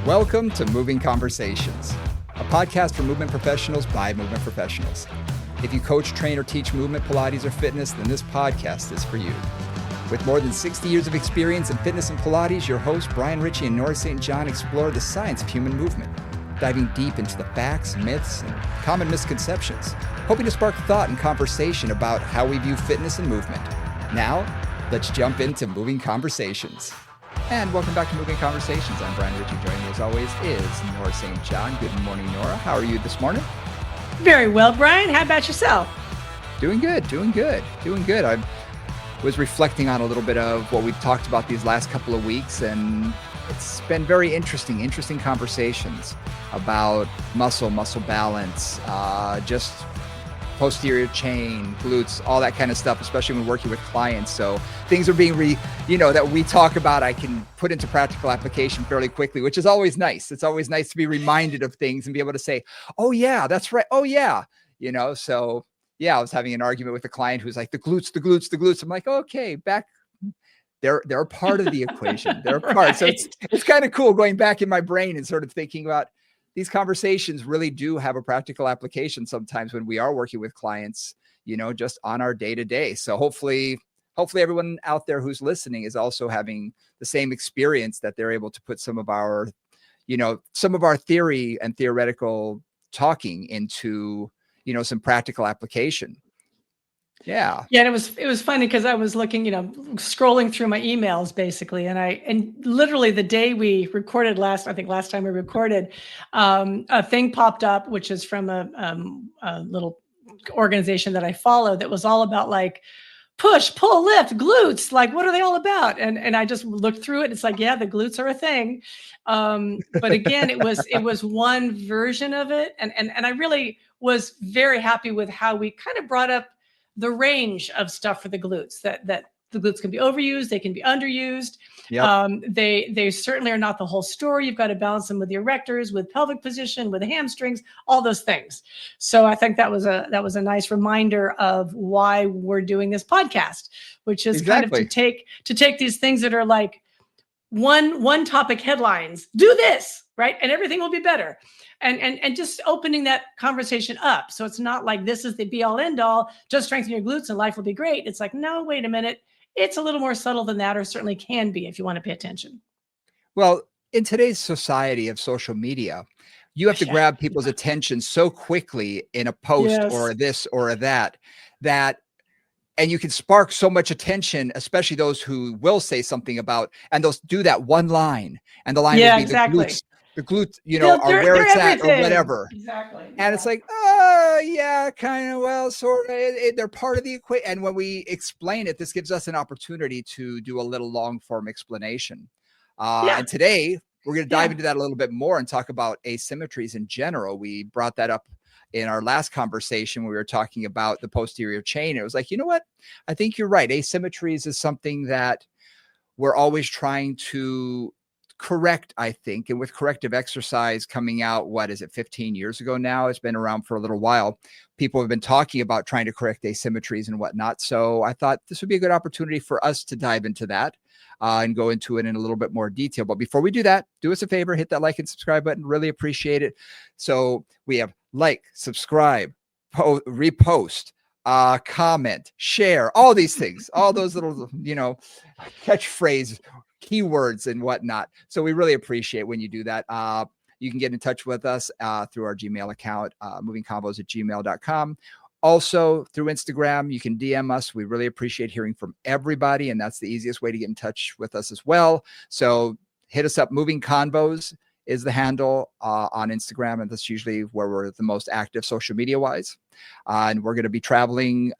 Welcome to Moving Conversations, a podcast for movement professionals by movement professionals. If you coach, train, or teach movement, Pilates, or fitness, then this podcast is for you. With more than 60 years of experience in fitness and Pilates, your hosts, Brian Ritchie and Nora St. John, explore the science of human movement, diving deep into the facts, myths, and common misconceptions, hoping to spark thought and conversation about how we view fitness and movement. Now, let's jump into Moving Conversations. And welcome back to Moving Conversations. I'm Brian Ritchie. Joining me as always is Nora St. John. Good morning, Nora. How are you this morning? Very well, Brian. How about yourself? Doing good. I was reflecting on a little bit of what we've talked about these last couple of weeks, and it's been very interesting conversations about muscle balance, just posterior chain, glutes, all that kind of stuff, especially when working with clients. So things are being that we talk about, I can put into practical application fairly quickly, which is always nice. It's always nice to be reminded of things and be able to say, oh yeah, that's right. Oh yeah. So yeah, I was having an argument with a client who's like, the glutes. I'm like, okay, back. They're a part of the equation. They're a part. Right. So it's kind of cool going back in my brain and sort of thinking about these conversations really do have a practical application sometimes when we are working with clients, just on our day-to-day. So hopefully everyone out there who's listening is also having the same experience, that they're able to put some of our theory and theoretical talking into, some practical application. Yeah. Yeah. And it was funny because I was looking, scrolling through my emails basically. And literally the day we recorded last time we recorded, a thing popped up, which is from a little organization that I follow, that was all about like push, pull, lift, glutes. Like, what are they all about? And I just looked through it. It's like, yeah, the glutes are a thing. But again, it was one version of it. And I really was very happy with how we kind of brought up the range of stuff for the glutes, that the glutes can be overused, they can be underused. Yep. They certainly are not the whole story. You've got to balance them with the erectors, with pelvic position, with the hamstrings, all those things. So I think that was a nice reminder of why we're doing this podcast, which is exactly kind of to take these things that are like one topic headlines, do this, right? And everything will be better. And just opening that conversation up. So it's not like this is the be all end all, just strengthen your glutes and life will be great. It's like, no, wait a minute. It's a little more subtle than that, or certainly can be if you want to pay attention. Well, in today's society of social media, you have to grab people's attention so quickly in a post or this or that, and you can spark so much attention, especially those who will say something about, and they'll do that one line, and the line will be the glutes, or where it's at or whatever. Exactly. And it's like, yeah, kind of, well, sort of, they're part of the equation. And when we explain it, this gives us an opportunity to do a little long form explanation. And today we're going to dive into that a little bit more and talk about asymmetries in general. We brought that up in our last conversation when we were talking about the posterior chain. It was like, you know what? I think you're right. Asymmetries is something that we're always trying to correct, I think. And with corrective exercise coming out, 15 years ago now? It's been around for a little while. People have been talking about trying to correct asymmetries and whatnot. So I thought this would be a good opportunity for us to dive into that and go into it in a little bit more detail. But before we do that, do us a favor, hit that like and subscribe button. Really appreciate it. So we have like, subscribe, repost, comment, share, all these things, all those little, catchphrase keywords and whatnot. So we really appreciate when you do that. You can get in touch with us through our Gmail account, movingconvos@gmail.com. Also through Instagram, you can DM us. We really appreciate hearing from everybody, and that's the easiest way to get in touch with us as well. So hit us up. Moving Convos is the handle on Instagram, and that's usually where we're the most active social media wise. And we're going to be traveling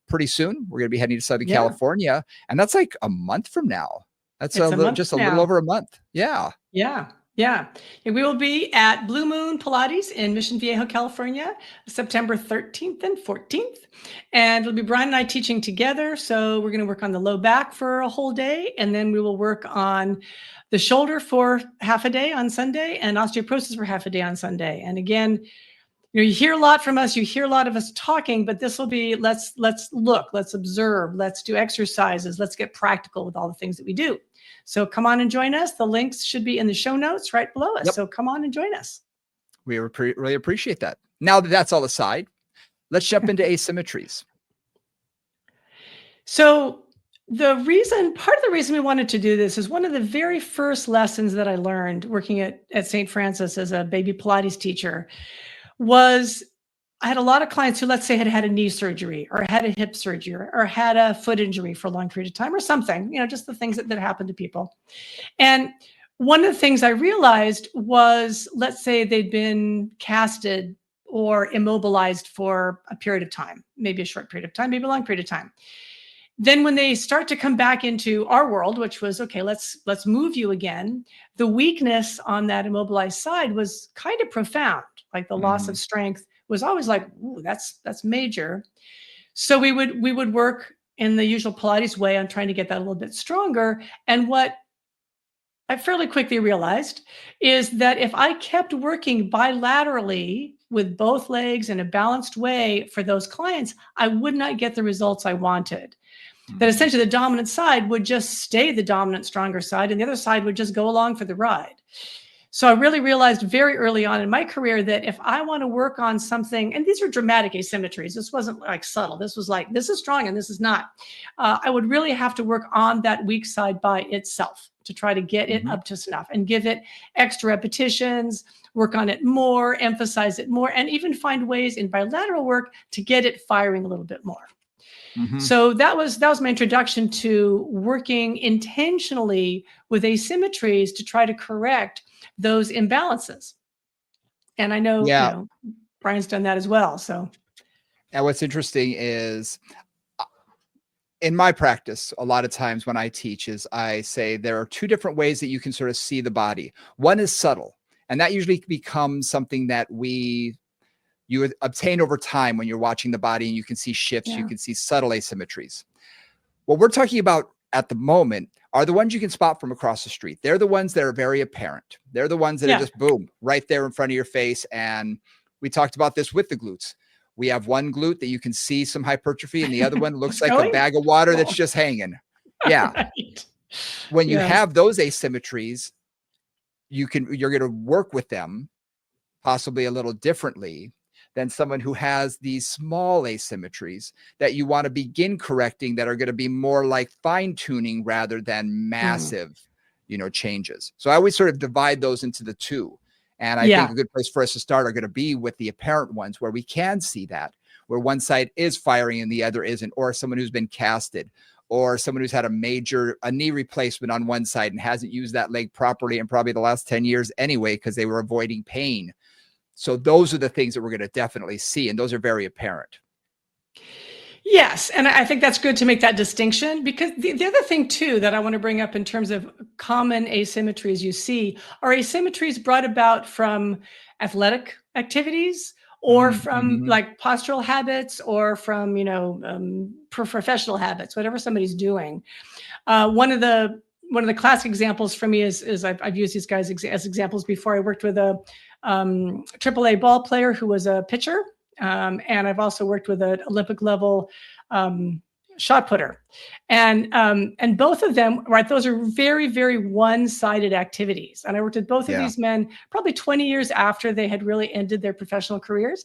pretty soon. We're going to be heading to Southern California, and that's like a month from now. That's a little over a month. Yeah. And we will be at Blue Moon Pilates in Mission Viejo, California, September 13th and 14th. And it'll be Brian and I teaching together. So we're going to work on the low back for a whole day. And then we will work on the shoulder for half a day on Sunday and osteoporosis for half a day on Sunday. And again, you hear a lot from us, you hear a lot of us talking, but this will be, let's look, let's observe, let's do exercises, let's get practical with all the things that we do. So come on and join us. The links should be in the show notes right below us. Yep. So come on and join us. We really appreciate that. Now that that's all aside, let's jump into asymmetries. So part of the reason we wanted to do this is one of the very first lessons that I learned working at St. Francis as a baby Pilates teacher was I had a lot of clients who, let's say, had had a knee surgery or had a hip surgery or had a foot injury for a long period of time or something, just the things that happen to people. And one of the things I realized was, let's say they'd been casted or immobilized for a period of time, maybe a short period of time, maybe a long period of time. Then when they start to come back into our world, which was, okay, let's move you again, the weakness on that immobilized side was kind of profound. Like the loss of strength was always like, ooh, that's major. So we would work in the usual Pilates way on trying to get that a little bit stronger. And what I fairly quickly realized is that if I kept working bilaterally with both legs in a balanced way for those clients, I would not get the results I wanted. That essentially the dominant side would just stay the dominant, stronger side, and the other side would just go along for the ride. So I really realized very early on in my career that if I want to work on something, and these are dramatic asymmetries, this wasn't like subtle. This was like, this is strong and this is not. I would really have to work on that weak side by itself to try to get it up to snuff and give it extra repetitions, work on it more, emphasize it more, and even find ways in bilateral work to get it firing a little bit more. So that was my introduction to working intentionally with asymmetries to try to correct those imbalances. And I know, Brian's done that as well. So, and what's interesting is in my practice, a lot of times when I teach is I say there are two different ways that you can sort of see the body. One is subtle, and that usually becomes something that you obtain over time when you're watching the body and you can see shifts, you can see subtle asymmetries. What we're talking about at the moment are the ones you can spot from across the street. They're the ones that are very apparent. They're the ones that are just boom, right there in front of your face. And we talked about this with the glutes. We have one glute that you can see some hypertrophy and the other one looks like a bag of water that's just hanging. Yeah. Right. When you have those asymmetries, you're going to work with them possibly a little differently than someone who has these small asymmetries that you want to begin correcting that are going to be more like fine tuning rather than massive, changes. So I always sort of divide those into the two. And I think a good place for us to start are going to be with the apparent ones where we can see that, where one side is firing and the other isn't, or someone who's been casted, or someone who's had a knee replacement on one side and hasn't used that leg properly in probably the last 10 years anyway, because they were avoiding pain. So those are the things that we're going to definitely see. And those are very apparent. Yes. And I think that's good to make that distinction, because the other thing too, that I want to bring up in terms of common asymmetries you see are asymmetries brought about from athletic activities or from like postural habits or from, professional habits, whatever somebody's doing. One of the classic examples for me is I've used these guys as examples before. I worked with a AAA ball player who was a pitcher. And I've also worked with an Olympic level shot putter. And both of them, right, those are very, very one-sided activities. And I worked with both of these men probably 20 years after they had really ended their professional careers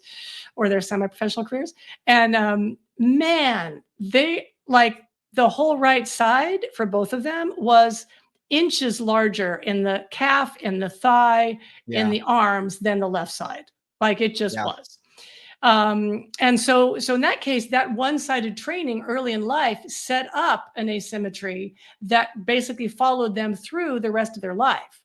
or their semi-professional careers. And man, they like the whole right side for both of them was inches larger in the calf, in the thigh, in the arms than the left side. Like it just was. And so in that case, that one-sided training early in life set up an asymmetry that basically followed them through the rest of their life.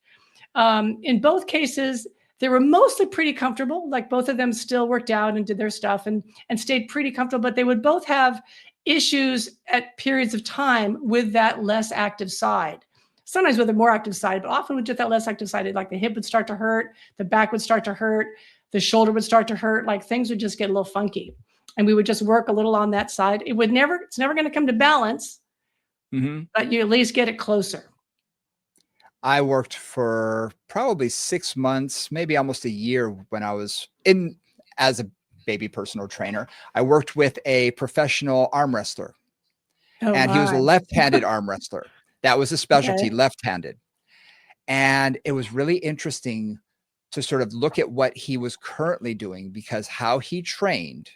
In both cases, they were mostly pretty comfortable. Like both of them still worked out and did their stuff and stayed pretty comfortable, but they would both have issues at periods of time with that less active side. Sometimes with a more active side, but often with just that less active side, like the hip would start to hurt, the back would start to hurt, the shoulder would start to hurt, like things would just get a little funky. And we would just work a little on that side. It's never going to come to balance, but you at least get it closer. I worked for probably 6 months, maybe almost a year when I was in as a baby personal trainer, I worked with a professional arm wrestler, Oh and he was a my. left-handed arm wrestler. That was a specialty, Okay. left-handed. And it was really interesting to sort of look at what he was currently doing, because how he trained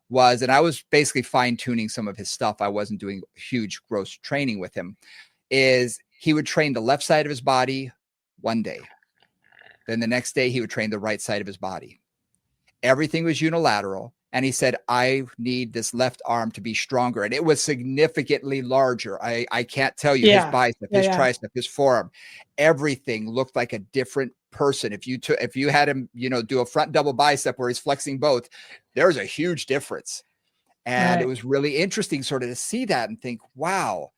was, and I was basically fine tuning some of his stuff. I wasn't doing huge gross training with him, is he would train the left side of his body one day. Then the next day he would train the right side of his body. Everything was unilateral. And he said, I need this left arm to be stronger. And it was significantly larger. I can't tell you, his Yeah. bicep, his tricep, his forearm, everything looked like a different person. If you had him, do a front double bicep where he's flexing both, there's a huge difference. And it was really interesting sort of to see that and think, wow,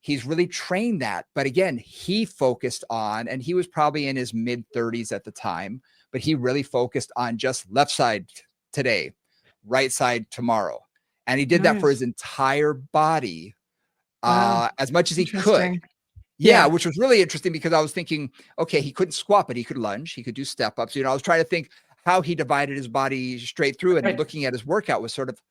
he's really trained that. But again, he focused on, and he was probably in his mid 30s at the time, but he really focused on just left side today, right side tomorrow. And he did that for his entire body, as much as he could. Yeah, which was really interesting, because I was thinking, okay, he couldn't squat, but he could lunge, he could do step ups. I was trying to think how he divided his body straight through, and looking at his workout was sort of,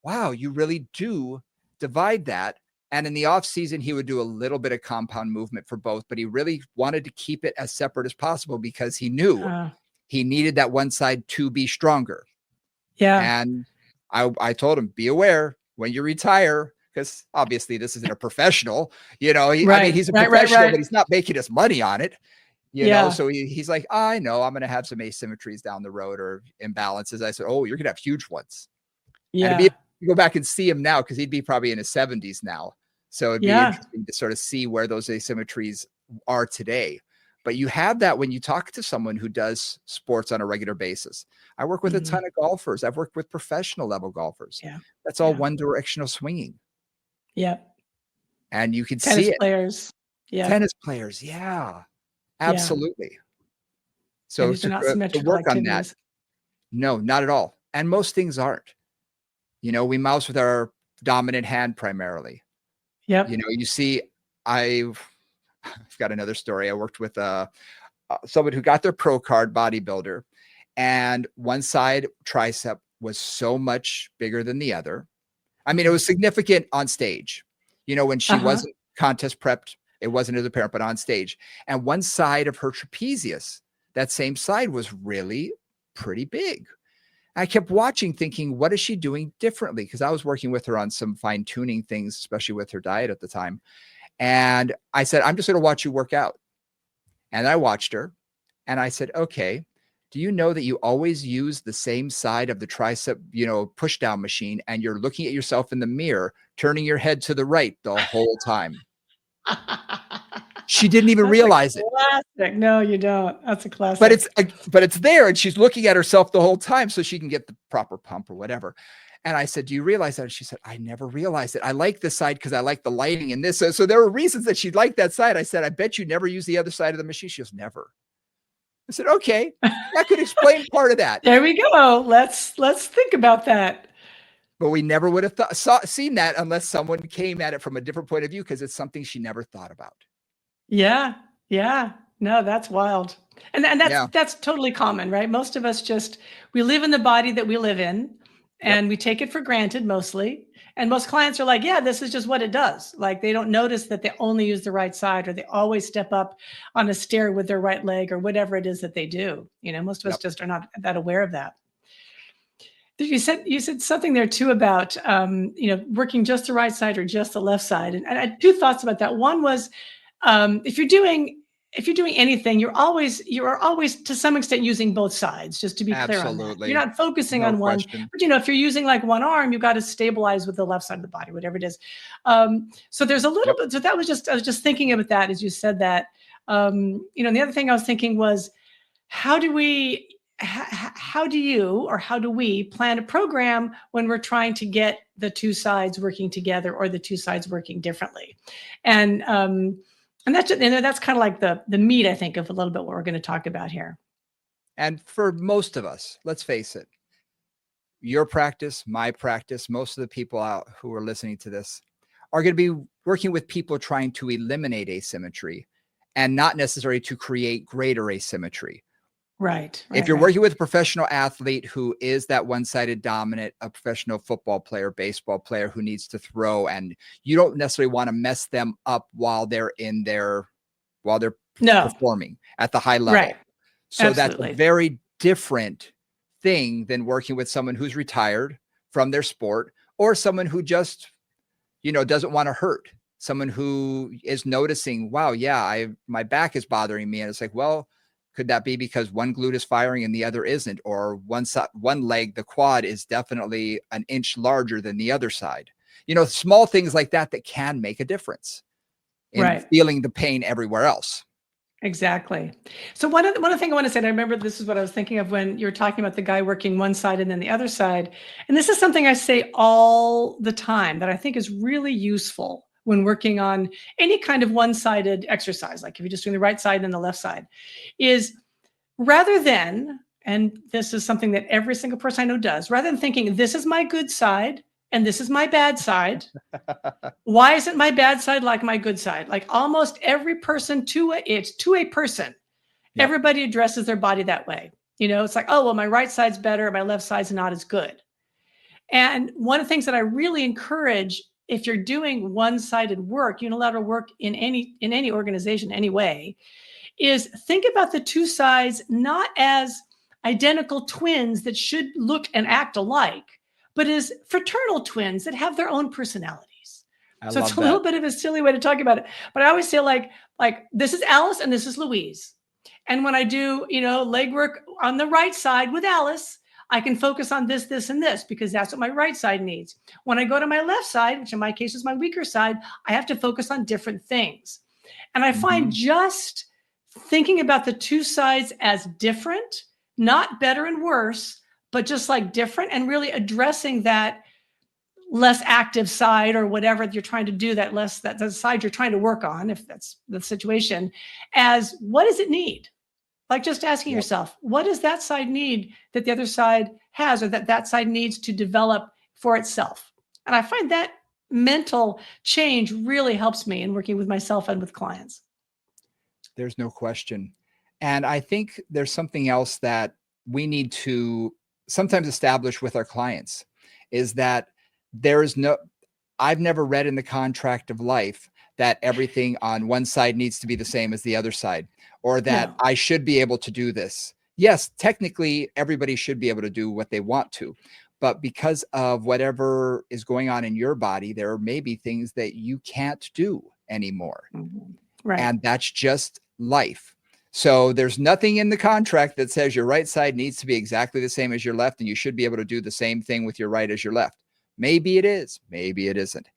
wow, you really do divide that. And in the off season, he would do a little bit of compound movement for both, but he really wanted to keep it as separate as possible, because he knew he needed that one side to be stronger. Yeah. And I told him, be aware when you retire, because obviously this isn't a professional, I mean, he's a professional, but he's not making us money on it, so he's like, I know I'm going to have some asymmetries down the road, or imbalances. I said, oh, you're going to have huge ones. And it'd be, go back and see him now, because he'd be probably in his 70s now. So it'd be interesting to sort of see where those asymmetries are today. But you have that when you talk to someone who does sports on a regular basis. I work with a ton of golfers. I've worked with professional level golfers. Yeah. That's all one directional swinging. Yep. And you can Tennis see it. Players. Yeah. Tennis players. Yeah, absolutely. So these are not symmetrical work on that. No, not at all. And most things aren't. We mouse with our dominant hand primarily. Yep. You see, I've got another story. I worked with someone who got their pro card, bodybuilder, and one side tricep was so much bigger than the other. I mean, it was significant on stage, when she wasn't contest prepped, it wasn't as apparent, but on stage. And one side of her trapezius, that same side, was really pretty big. I kept watching thinking, what is she doing differently? Because I was working with her on some fine tuning things, especially with her diet at the time. And I said, I'm just going to watch you work out. And I watched her and I said, okay, do you know that you always use the same side of the tricep, push down machine, and you're looking at yourself in the mirror, turning your head to the right the whole time? She didn't even realize it. Classic. No, you don't. That's a classic. But it's there, and she's looking at herself the whole time so she can get the proper pump or whatever. And I said, do you realize that? And she said, I never realized it. I like this side because I like the lighting in this. So there were reasons that she liked that side. I said, I bet you never use the other side of the machine. She goes, never. I said, okay, that could explain part of that. There we go. Let's think about that. But we never would have seen that unless someone came at it from a different point of view, because it's something she never thought about. Yeah. Yeah. No, that's wild. And that's totally common, right? Most of us we live in the body that we live in, and we take it for granted mostly. And most clients are like, yeah, this is just what it does. Like, they don't notice that they only use the right side, or they always step up on a stair with their right leg, or whatever it is that they do. Most of us just are not that aware of that. You said something there too about, working just the right side or just the left side. And I had two thoughts about that. One was, if you're doing anything, you are always to some extent using both sides, just to be clear on that. You're not focusing on one, but if you're using like one arm, you've got to stabilize with the left side of the body, whatever it is. So there's a little bit, so I was just thinking about that as you said that. And the other thing I was thinking was, how do we plan a program when we're trying to get the two sides working together, or the two sides working differently? And that's kind of like the meat, I think, of a little bit what we're going to talk about here. And for most of us, let's face it, your practice, my practice, most of the people out who are listening to this are going to be working with people trying to eliminate asymmetry, and not necessarily to create greater asymmetry. Right. If you're working with a professional athlete who is that one-sided dominant, a professional football player, baseball player who needs to throw, and you don't necessarily want to mess them up while they're performing at the high level. Right. So Absolutely. that's a very different thing than working with someone who's retired from their sport, or someone who just, doesn't want to hurt. Someone who is noticing, wow, yeah, my back is bothering me. And it's like, well, could that be because one glute is firing and the other isn't? Or one leg, the quad is definitely an inch larger than the other side. Small things like that can make a difference in feeling the pain everywhere else. Exactly. So one other thing I want to say, and I remember this is what I was thinking of when you were talking about the guy working one side and then the other side. And this is something I say all the time that I think is really useful when working on any kind of one-sided exercise, like if you're just doing the right side and the left side, is rather than, and this is something that every single person I know does, rather than thinking this is my good side and this is my bad side, why isn't my bad side like my good side? Like almost every person to a person, everybody addresses their body that way. It's like, oh, well, my right side's better, my left side's not as good. And one of the things that I really encourage, if you're doing one-sided work, unilateral work in any organization, any way, is think about the two sides not as identical twins that should look and act alike, but as fraternal twins that have their own personalities. So it's a little bit of a silly way to talk about it, but I always say like this is Alice and this is Louise. And when I do, leg work on the right side with Alice, I can focus on this, this, and this, because that's what my right side needs. When I go to my left side, which in my case is my weaker side, I have to focus on different things. And I find just thinking about the two sides as different, not better and worse, but just like different, and really addressing that less active side or whatever you're trying to do, that the side you're trying to work on, if that's the situation, as what does it need? Like just asking yourself, what does that side need that the other side has, or that side needs to develop for itself? And I find that mental change really helps me in working with myself and with clients. There's no question. And I think there's something else that we need to sometimes establish with our clients is that I've never read in the contract of life that everything on one side needs to be the same as the other side, or that I should be able to do this. Yes, technically everybody should be able to do what they want to, but because of whatever is going on in your body, there may be things that you can't do anymore. Right. And that's just life. So there's nothing in the contract that says your right side needs to be exactly the same as your left, and you should be able to do the same thing with your right as your left. Maybe it is, maybe it isn't.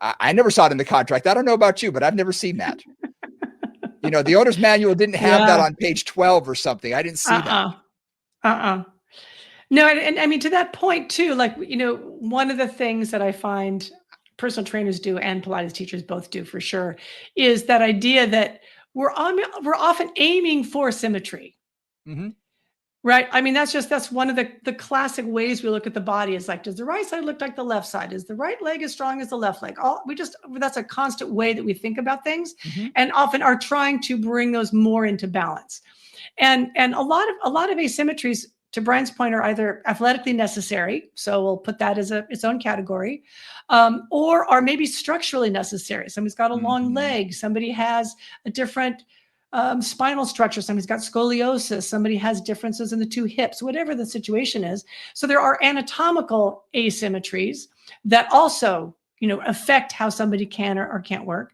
I never saw it in the contract. I don't know about you, but I've never seen that. The owner's manual didn't have that on page 12 or something. I didn't see that. No, and I mean, to that point too, like, one of the things that I find personal trainers do and Pilates teachers both do for sure is that idea that we're often aiming for symmetry. Right. I mean, that's one of the classic ways we look at the body is like, does the right side look like the left side? Is the right leg as strong as the left leg? That's a constant way that we think about things, and often are trying to bring those more into balance. And a lot of asymmetries, to Brian's point, are either athletically necessary, so we'll put that as its own category, or are maybe structurally necessary. Somebody's got a long leg. Somebody has a different spinal structure. Somebody's got scoliosis. Somebody has differences in the two hips, whatever the situation is. So there are anatomical asymmetries that also, affect how somebody can or can't work.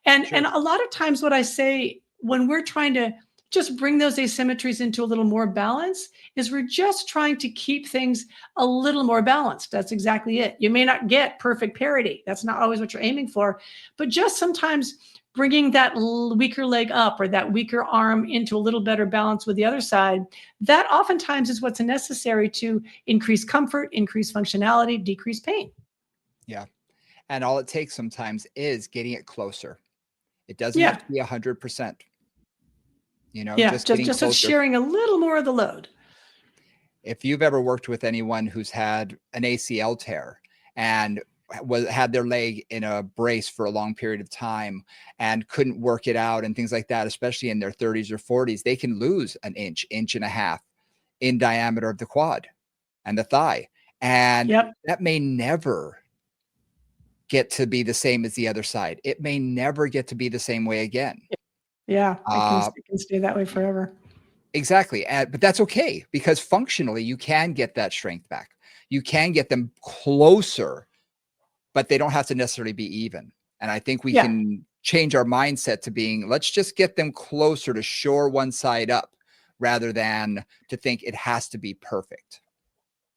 And a lot of times what I say when we're trying to just bring those asymmetries into a little more balance is we're just trying to keep things a little more balanced. That's exactly it. You may not get perfect parity. That's not always what you're aiming for, but just sometimes bringing that weaker leg up or that weaker arm into a little better balance with the other side, that oftentimes is what's necessary to increase comfort, increase functionality, decrease pain. Yeah. And all it takes sometimes is getting it closer. It doesn't have to be 100%. Just sharing a little more of the load. If you've ever worked with anyone who's had an ACL tear and had their leg in a brace for a long period of time and couldn't work it out and things like that, especially in their 30s or 40s, they can lose an inch and a half in diameter of the quad and the thigh. And that may never get to be the same as the other side. It may never get to be the same way again. Yeah, it can stay that way forever. Exactly. But that's okay, because functionally you can get that strength back. You can get them closer, but they don't have to necessarily be even. And I think we can change our mindset to being, let's just get them closer to shore one side up rather than to think it has to be perfect.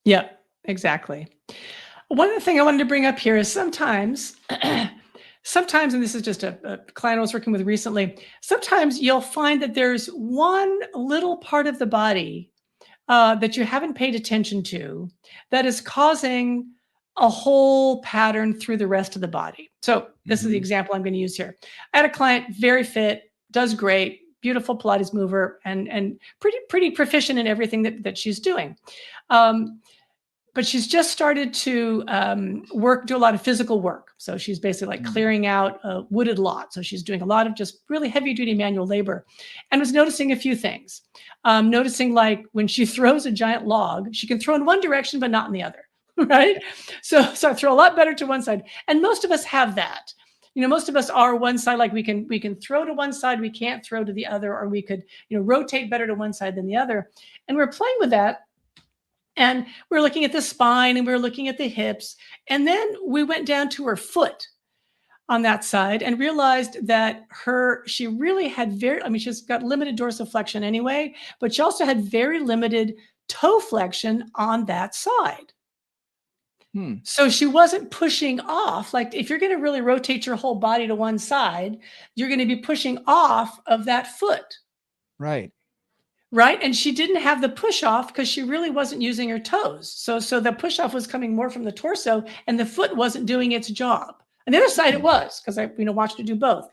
Yeah, exactly. One other thing I wanted to bring up here is sometimes, and this is just a client I was working with recently, sometimes you'll find that there's one little part of the body that you haven't paid attention to that is causing a whole pattern through the rest of the body. So this is the example I'm going to use here. I had a client, very fit, does great, beautiful Pilates mover, and pretty proficient in everything that she's doing. But she's just started to do a lot of physical work. So she's basically like clearing out a wooded lot. So she's doing a lot of just really heavy duty manual labor, and was noticing a few things. Noticing like when she throws a giant log, she can throw in one direction, but not in the other, right? So I throw a lot better to one side. And most of us have that. You know, most of us are one side, like we can throw to one side, we can't throw to the other, or we could, rotate better to one side than the other. And we're playing with that. And we're looking at the spine and we're looking at the hips. And then we went down to her foot on that side and realized that she really had she's got limited dorsiflexion anyway, but she also had very limited toe flexion on that side. So she wasn't pushing off. Like if you're going to really rotate your whole body to one side, you're going to be pushing off of that foot. Right. Right. And she didn't have the push off because she really wasn't using her toes. So the push off was coming more from the torso, and the foot wasn't doing its job. On the other side, it was, because I watched her do both.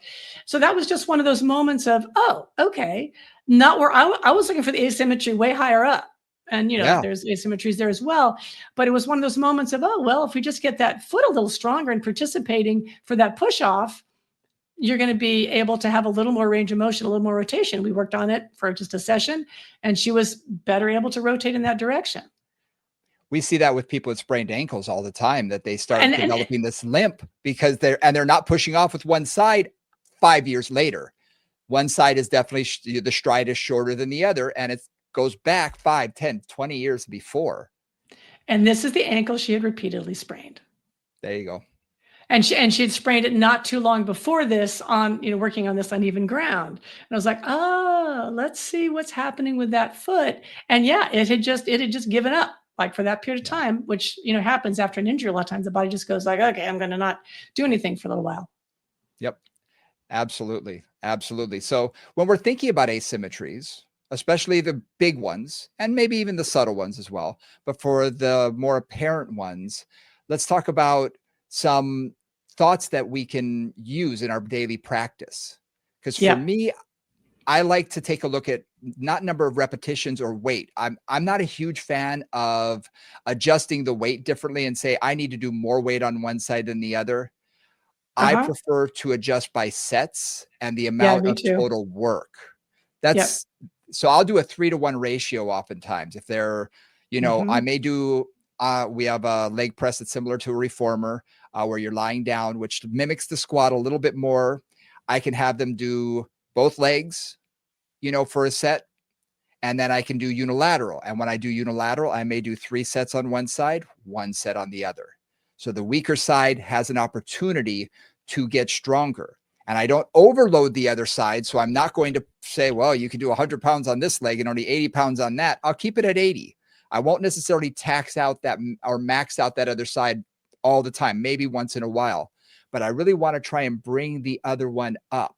So that was just one of those moments of, oh, okay. Not where I was looking for the asymmetry way higher up. And, there's asymmetries there as well. But it was one of those moments of, oh, well, if we just get that foot a little stronger and participating for that push off, you're going to be able to have a little more range of motion, a little more rotation. We worked on it for just a session, and she was better able to rotate in that direction. We see that with people with sprained ankles all the time, that they start developing this limp because they're not pushing off with one side 5 years later. One side is definitely, the stride is shorter than the other, and it goes back 5, 10, 20 years before. And this is the ankle she had repeatedly sprained. There you go. And she had sprained it not too long before this on, working on this uneven ground. And I was like, oh, let's see what's happening with that foot. And yeah, it had just given up, like for that period of time, which, happens after an injury. A lot of times the body just goes like, okay, I'm going to not do anything for a little while. Yep. Absolutely. Absolutely. So when we're thinking about asymmetries, especially the big ones, and maybe even the subtle ones as well, but for the more apparent ones, let's talk about some thoughts that we can use in our daily practice. Because for me, I like to take a look at not number of repetitions or weight. I'm not a huge fan of adjusting the weight differently and say, I need to do more weight on one side than the other. I prefer to adjust by sets and the amount of total work. So I'll do a 3-to-1 ratio oftentimes. If they're, I may do, we have a leg press that's similar to a reformer, where you're lying down, which mimics the squat a little bit more. I can have them do both legs, for a set, and then I can do unilateral. And when I do unilateral, I may do 3 sets on one side, 1 set on the other. So the weaker side has an opportunity to get stronger. And I don't overload the other side. So I'm not going to say, well, you can do 100 pounds on this leg and only 80 pounds on that. I'll keep it at 80. I won't necessarily tax out that or max out that other side all the time, maybe once in a while. But I really want to try and bring the other one up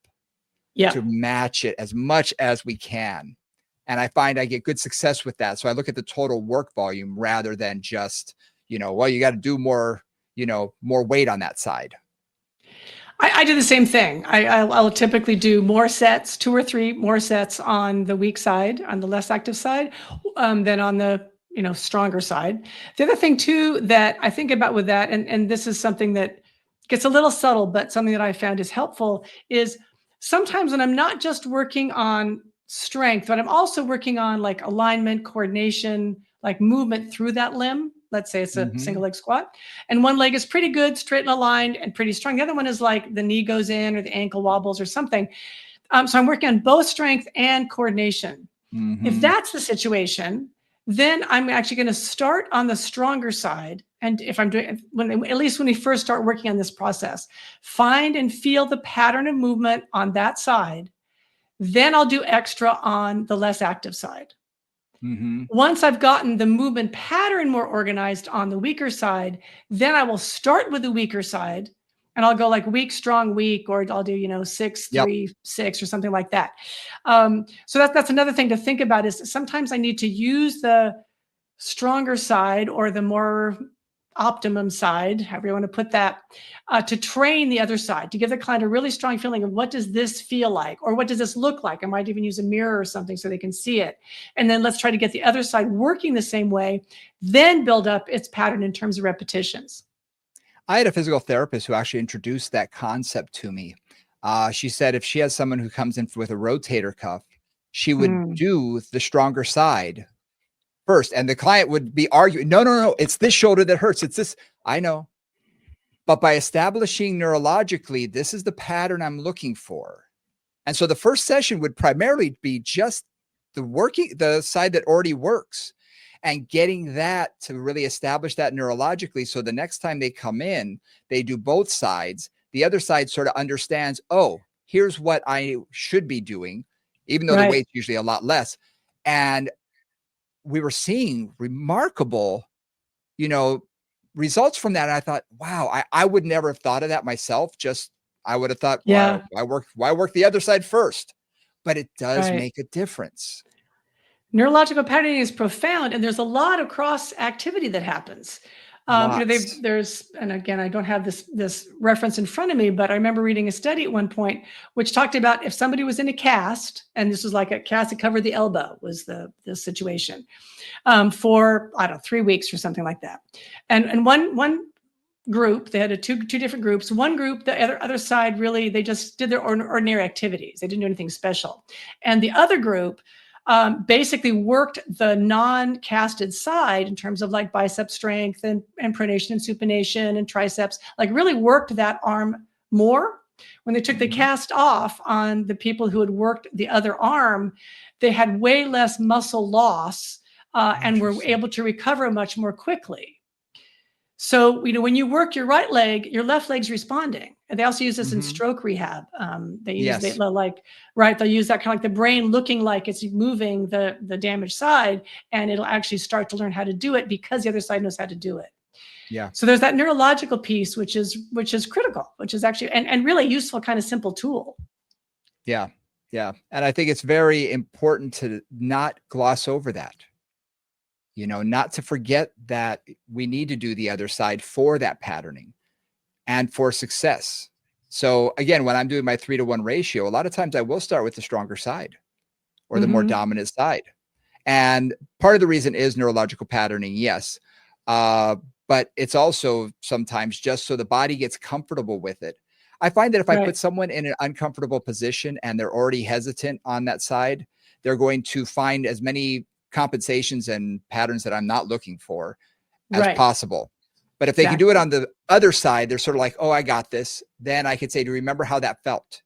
to match it as much as we can. And I find I get good success with that. So I look at the total work volume rather than just, well, you got to do more, more weight on that side. I do the same thing. I'll typically do more sets, 2 or 3 more sets on the weak side, on the less active side, than on the stronger side. The other thing too that I think about with that, and this is something that gets a little subtle, but something that I found is helpful, is sometimes when I'm not just working on strength, but I'm also working on like alignment, coordination, like movement through that limb. Let's say it's a single leg squat, and one leg is pretty good, straight and aligned and pretty strong. The other one is like the knee goes in or the ankle wobbles or something. So I'm working on both strength and coordination. If that's the situation, then I'm actually going to start on the stronger side. And if I'm doing, at least when we first start working on this process, find and feel the pattern of movement on that side. Then I'll do extra on the less active side. Once I've gotten the movement pattern more organized on the weaker side, then I will start with the weaker side and I'll go like weak, strong, weak, or I'll do, 6, 3, 6 or something like that. So that's another thing to think about is sometimes I need to use the stronger side or the more optimum side, however you want to put that, to train the other side, to give the client a really strong feeling of what does this feel like, or what does this look like? I might even use a mirror or something so they can see it. And then let's try to get the other side working the same way, then build up its pattern in terms of repetitions. I had a physical therapist who actually introduced that concept to me. She said if she has someone who comes in with a rotator cuff, she would do the stronger side first. And the client would be arguing, no, it's this shoulder that hurts. It's this. I know. But by establishing neurologically, this is the pattern I'm looking for. And so the first session would primarily be just the side that already works and getting that to really establish that neurologically. So the next time they come in, they do both sides. The other side sort of understands, oh, here's what I should be doing, even though the weight's usually a lot less. And we were seeing remarkable, results from that. And I thought, wow, I would never have thought of that myself. I would have thought, why work the other side first? But it does make a difference. Neurological patterning is profound, and there's a lot of cross activity that happens. There's, and again, I don't have this reference in front of me, but I remember reading a study at one point which talked about if somebody was in a cast, and this was like a cast that covered the elbow was the situation, for, I don't know, 3 weeks or something like that. And one group, they had two different groups. One group, the other side, really, they just did their ordinary activities. They didn't do anything special. And the other group basically worked the non-casted side in terms of like bicep strength and pronation and supination and triceps, like really worked that arm more. When they took the cast off on the people who had worked the other arm, they had way less muscle loss and were able to recover much more quickly. So, when you work your right leg, your left leg's responding. And they also use this in stroke rehab. They use they'll use that kind of like the brain looking like it's moving the damaged side, and it'll actually start to learn how to do it because the other side knows how to do it. Yeah. So there's that neurological piece, which is critical, which is actually and really useful, kind of simple tool. Yeah. Yeah. And I think it's very important to not gloss over that. Not to forget that we need to do the other side for that patterning and for success. So again, when I'm doing my 3-to-1 ratio, a lot of times I will start with the stronger side or the more dominant side. And part of the reason is neurological patterning, yes. But it's also sometimes just so the body gets comfortable with it. I find that if I put someone in an uncomfortable position and they're already hesitant on that side, they're going to find as many compensations and patterns that I'm not looking for as possible. But if they can do it on the other side, they're sort of like, oh, I got this. Then I could say, do you remember how that felt?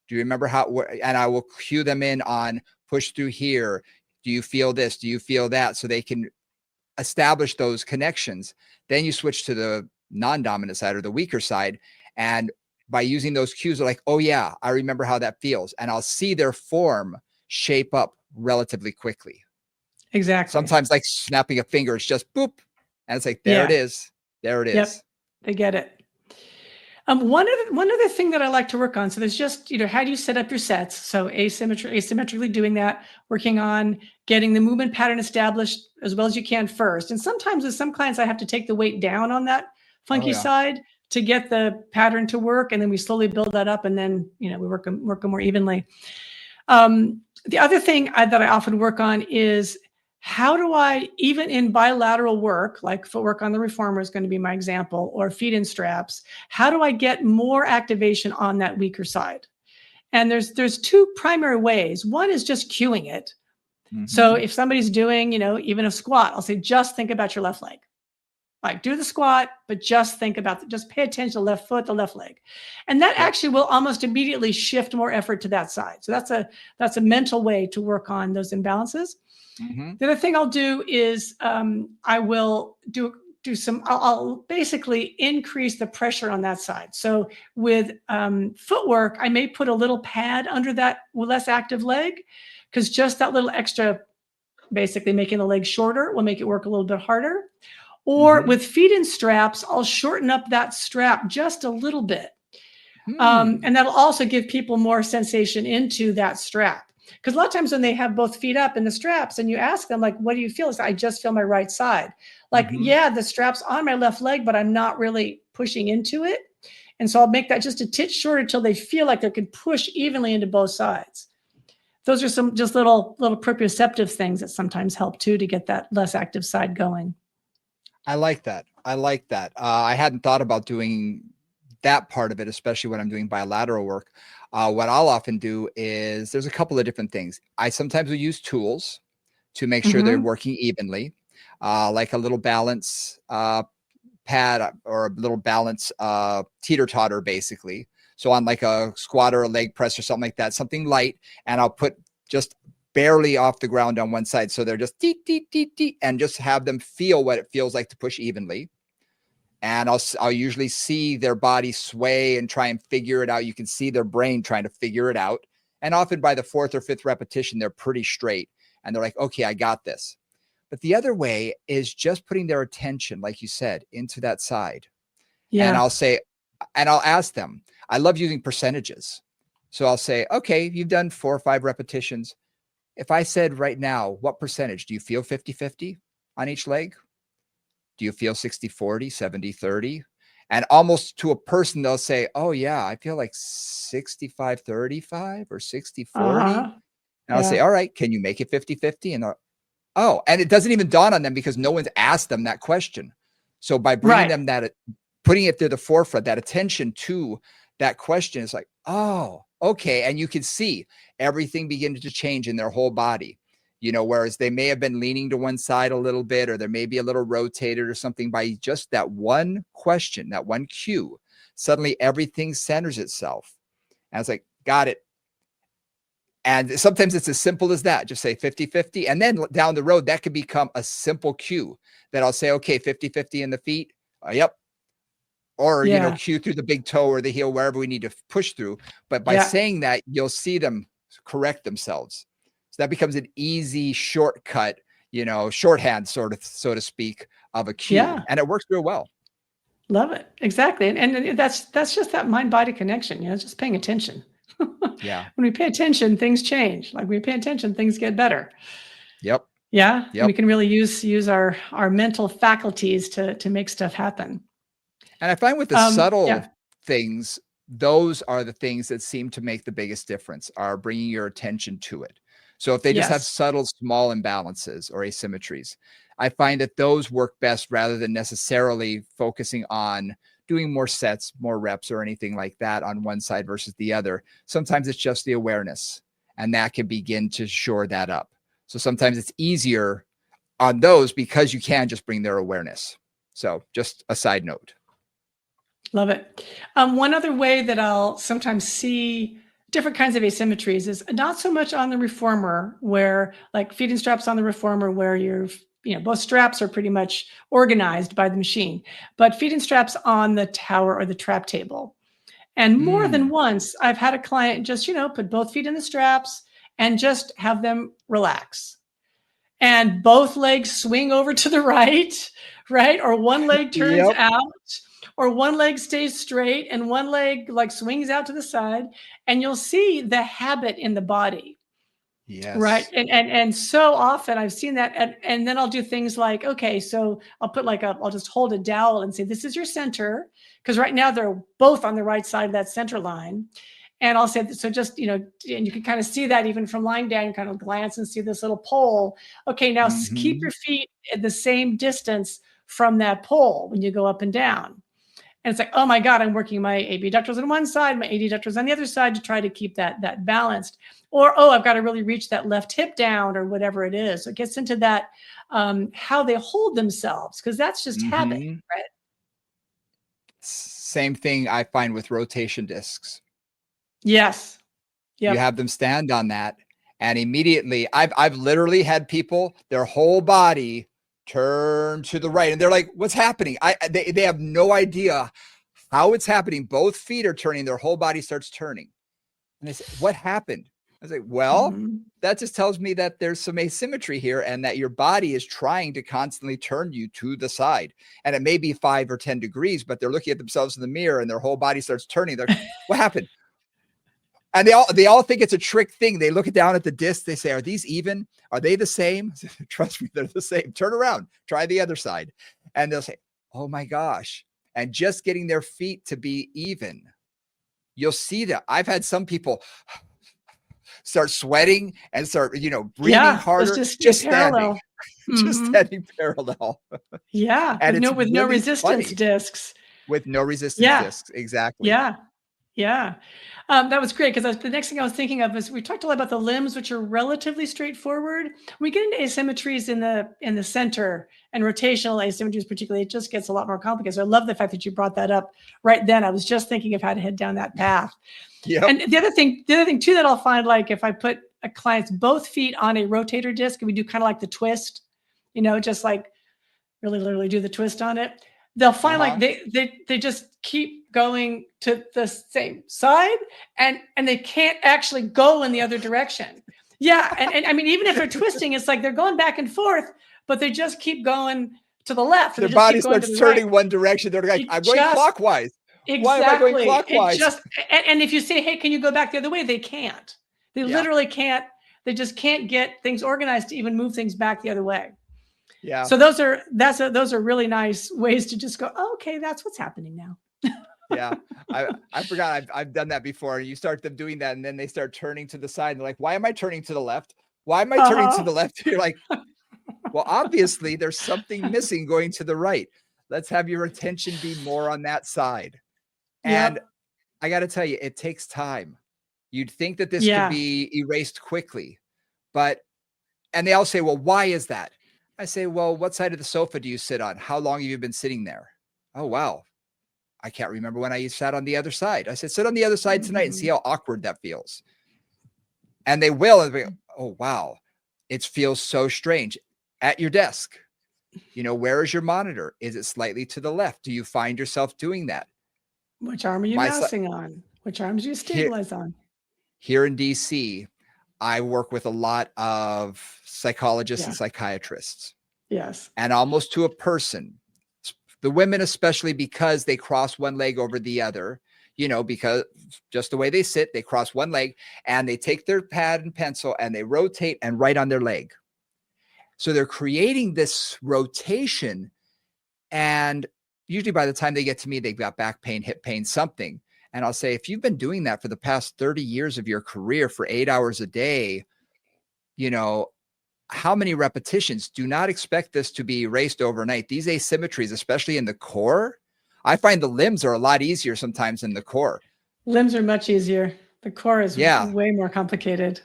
Do you remember how, and I will cue them in on push through here. Do you feel this? Do you feel that? So they can establish those connections. Then you switch to the non-dominant side or the weaker side. And by using those cues, they're like, oh yeah, I remember how that feels. And I'll see their form shape up relatively quickly. Exactly. Sometimes like snapping a finger, it's just boop. And it's like, there it is. There it is. Yep. They get it. One other thing that I like to work on. So there's just, how do you set up your sets? So asymmetrically doing that, working on getting the movement pattern established as well as you can first. And sometimes with some clients, I have to take the weight down on that funky side to get the pattern to work. And then we slowly build that up. And then, we work them more evenly. The other thing that I often work on is how do I, even in bilateral work, like footwork on the reformer is going to be my example, or feet in straps, how do I get more activation on that weaker side? And there's two primary ways. One is just cueing it. So if somebody's doing, even a squat, I'll say, just think about your left leg. Like, do the squat, but just think about just pay attention to the left foot, the left leg. And that actually will almost immediately shift more effort to that side. So that's a mental way to work on those imbalances. The other thing I'll do is I will do some, I'll basically increase the pressure on that side. So with footwork, I may put a little pad under that less active leg, because just that little extra, basically making the leg shorter, will make it work a little bit harder. Or with feet in straps, I'll shorten up that strap just a little bit. And that'll also give people more sensation into that strap. Because a lot of times when they have both feet up in the straps and you ask them, like, what do you feel? It's, I just feel my right side. Like, yeah, the strap's on my left leg, but I'm not really pushing into it. And so I'll make that just a titch shorter until they feel like they can push evenly into both sides. Those are some just little proprioceptive things that sometimes help too, to get that less active side going. I like that. I like that. I hadn't thought about doing that part of it, especially when I'm doing bilateral work. What I'll often do is there's a couple of different things. I sometimes will use tools to make sure they're working evenly, like a little balance pad or a little balance teeter-totter, basically. So on like a squat or a leg press or something like that, something light, and I'll put just barely off the ground on one side. So they're just deet, deet, deet, deet, and just have them feel what it feels like to push evenly. And I'll usually see their body sway and try and figure it out. You can see their brain trying to figure it out. And often by the 4th or 5th repetition, they're pretty straight and they're like, okay, I got this. But the other way is just putting their attention, like you said, into that side. Yeah. And I'll say, and I'll ask them, I love using percentages. So I'll say, okay, you've done 4 or 5 repetitions. If I said right now, what percentage? Do you feel 50-50 on each leg? Do you feel 60-40, 70-30? And almost to a person, they'll say, oh yeah, I feel like 65-35 or 60-40. And I'll say, all right, can you make it 50-50? And oh, and it doesn't even dawn on them because no one's asked them that question. So by bringing them that, putting it to the forefront, that attention to that question is like, oh, okay. And you can see everything begin to change in their whole body, whereas they may have been leaning to one side a little bit, or there may be a little rotated or something. By just that one question, that one cue, suddenly everything centers itself. And I was like, got it. And sometimes it's as simple as that. Just say 50-50. And then down the road, that could become a simple cue that I'll say, okay, 50-50 in the feet. Yep. Or, cue through the big toe or the heel, wherever we need to push through. But by saying that, you'll see them correct themselves. So that becomes an easy shortcut, shorthand sort of, so to speak, of a cue. Yeah. And it works real well. Love it. Exactly. And that's just that mind-body connection, just paying attention. Yeah. When we pay attention, things change. Like, when we pay attention, things get better. Yep. Yeah. Yep. We can really use our mental faculties to make stuff happen. And I find with the subtle things, those are the things that seem to make the biggest difference, are bringing your attention to it. So if they just have subtle, small imbalances or asymmetries, I find that those work best rather than necessarily focusing on doing more sets, more reps, or anything like that on one side versus the other. Sometimes it's just the awareness, and that can begin to shore that up. So sometimes it's easier on those because you can just bring their awareness. So just a side note. Love it. One other way that I'll sometimes see different kinds of asymmetries is not so much on the reformer, where like feet and straps on the reformer, where both straps are pretty much organized by the machine, but feet and straps on the tower or the trap table. And more than once, I've had a client just, put both feet in the straps and just have them relax. And both legs swing over to the right? Or one leg turns out, or one leg stays straight and one leg like swings out to the side, and you'll see the habit in the body. Yes. Right. And so often I've seen that. And then I'll do things like, okay, so I'll put I'll just hold a dowel and say, this is your center. Because right now they're both on the right side of that center line. And I'll say, so just, and you can kind of see that even from lying down, you kind of glance and see this little pole. Okay, now keep your feet at the same distance from that pole when you go up and down. And it's like, oh my God, I'm working my abductors on one side, my adductors on the other side to try to keep that balanced. Or, oh, I've got to really reach that left hip down or whatever it is. So it gets into that, how they hold themselves, because that's just habit, right? Same thing I find with rotation discs. Yes. Yep. You have them stand on that, and immediately I've literally had people, their whole body turn to the right, and they're like, what's happening? They have no idea how it's happening. Both feet are turning, their whole body starts turning. And they say, what happened? I was like, well, that just tells me that there's some asymmetry here, and that your body is trying to constantly turn you to the side. And it may be 5 or 10 degrees, but they're looking at themselves in the mirror and their whole body starts turning. They're like, what happened? And they all think it's a trick thing. They look down at the disc. They say, are these even? Are they the same? Trust me, they're the same. Turn around, try the other side. And they'll say, oh my gosh. And just getting their feet to be even. You'll see that. I've had some people start sweating and start, breathing harder. Just standing. Just standing parallel. Yeah. And with no resistance funny. discs. With no resistance discs. Exactly. Yeah. Yeah. That was great, because the next thing I was thinking of is we talked a lot about the limbs, which are relatively straightforward. We get into asymmetries in the center and rotational asymmetries, particularly, it just gets a lot more complicated. So I love the fact that you brought that up right then. I was just thinking of how to head down that path. Yep. And the other thing too, that I'll find, like if I put a client's both feet on a rotator disc and we do kind of like the twist, just like really literally do the twist on it, they'll find like they just keep going to the same side, and they can't actually go in the other direction. Yeah. And I mean, even if they're twisting, it's like they're going back and forth, but they just keep going to the left. Their body starts turning one direction. They're like, I'm going clockwise. Exactly. Why am I going clockwise? And if you say, hey, can you go back the other way? They can't. They literally can't. They just can't get things organized to even move things back the other way. Yeah. So those are really nice ways to just go, oh, okay, that's what's happening now. Yeah. I forgot I've done that before. You start them doing that, and then they start turning to the side. And they're like, why am I turning to the left? Why am I turning to the left? You're like, well, obviously there's something missing going to the right. Let's have your attention be more on that side. And I got to tell you, it takes time. You'd think that this could be erased quickly, and they all say, well, why is that? I say, well, what side of the sofa do you sit on? How long have you been sitting there? Oh, wow. I can't remember when I sat on the other side. I said, sit on the other side tonight and see how awkward that feels. And they will. And they go, oh, wow. It feels so strange. At your desk, where is your monitor? Is it slightly to the left? Do you find yourself doing that? Which arm are you mousing on? Which arms do you stabilize on? Here in DC, I work with a lot of psychologists and psychiatrists. Yes. And almost to a person, the women, especially because they cross one leg over the other, because just the way they sit, they cross one leg and they take their pad and pencil and they rotate and write on their leg. So they're creating this rotation. And usually by the time they get to me, they've got back pain, hip pain, something. And I'll say, if you've been doing that for the past 30 years of your career for 8 hours a day, how many repetitions? Do not expect this to be erased overnight. These asymmetries, especially in the core, I find the limbs are a lot easier sometimes than the core. Limbs are much easier. The core is way more complicated.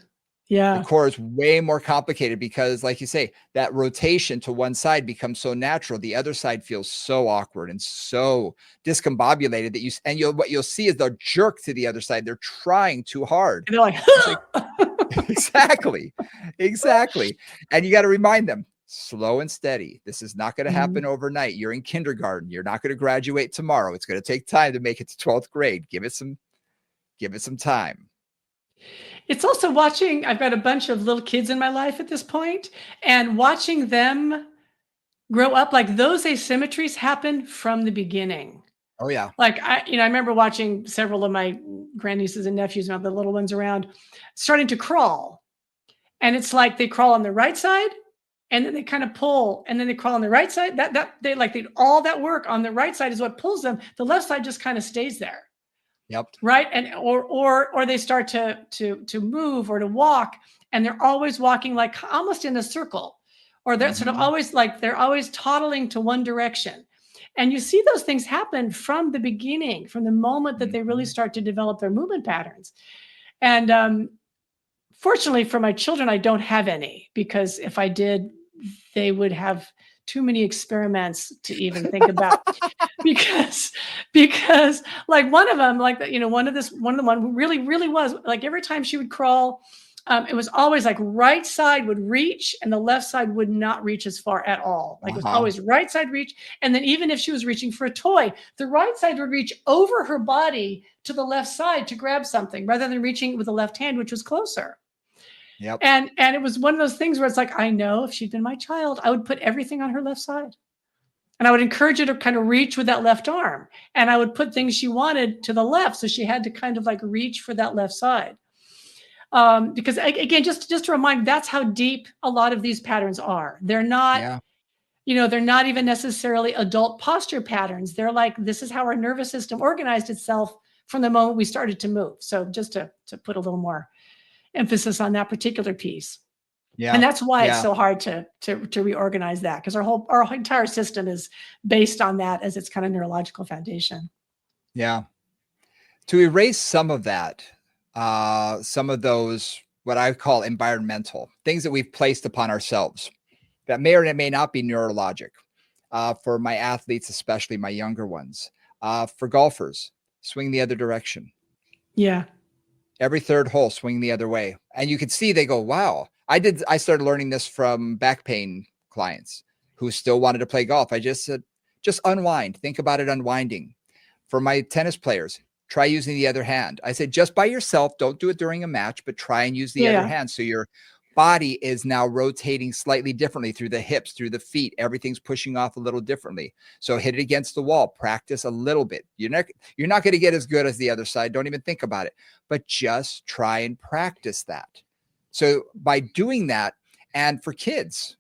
Yeah. The core is way more complicated because, like you say, that rotation to one side becomes so natural. The other side feels so awkward and so discombobulated that what you'll see is they'll jerk to the other side. They're trying too hard. And they're like, exactly. And you got to remind them, slow and steady. This is not going to happen overnight. You're in kindergarten. You're not going to graduate tomorrow. It's going to take time to make it to 12th grade. Give it some time. It's also watching, I've got a bunch of little kids in my life at this point, and watching them grow up, like those asymmetries happen from the beginning. Oh yeah. Like I remember watching several of my grandnieces and nephews, the little ones around, starting to crawl. And it's like they crawl on the right side and then they kind of pull and then they crawl on the right side. All that work on the right side is what pulls them. The left side just kind of stays there. Yep. Right. And, or they start to move or to walk, and they're always walking like almost in a circle, or they're sort of always like, they're always toddling to one direction. And you see those things happen from the beginning, from the moment that they really start to develop their movement patterns. And fortunately for my children, I don't have any, because if I did, they would have too many experiments to even think about. because like one of them, like, one of the one who really was like, every time she would crawl, it was always like right side would reach and the left side would not reach as far at all. Like it was always right side reach. And then even if she was reaching for a toy, the right side would reach over her body to the left side to grab something, rather than reaching with the left hand, which was closer. Yep. And it was one of those things where it's like, I know if she'd been my child, I would put everything on her left side. And I would encourage her to kind of reach with that left arm. And I would put things she wanted to the left. So she had to kind of like reach for that left side. Because again, just to remind, that's how deep a lot of these patterns are. They're not, they're not even necessarily adult posture patterns. They're like, this is how our nervous system organized itself from the moment we started to move. So just to put a little more emphasis on that particular piece. Yeah. And that's why it's so hard to reorganize that, because our entire system is based on that as its kind of neurological foundation. Yeah. To erase some of that, some of those, what I call environmental things that we've placed upon ourselves that may or may not be neurologic, for my athletes, especially my younger ones, for golfers, swing the other direction. Yeah. Every third hole, swing the other way. And you can see, they go, wow. I started learning this from back pain clients who still wanted to play golf. I just said, just unwind. Think about it unwinding. For my tennis players, try using the other hand. I said, just by yourself, don't do it during a match, but try and use the other hand. So your body is now rotating slightly differently through the hips, through the feet. Everything's pushing off a little differently. So hit it against the wall, practice a little bit. You're not going to get as good as the other side. Don't even think about it, but just try and practice that. So by doing that, and for kids,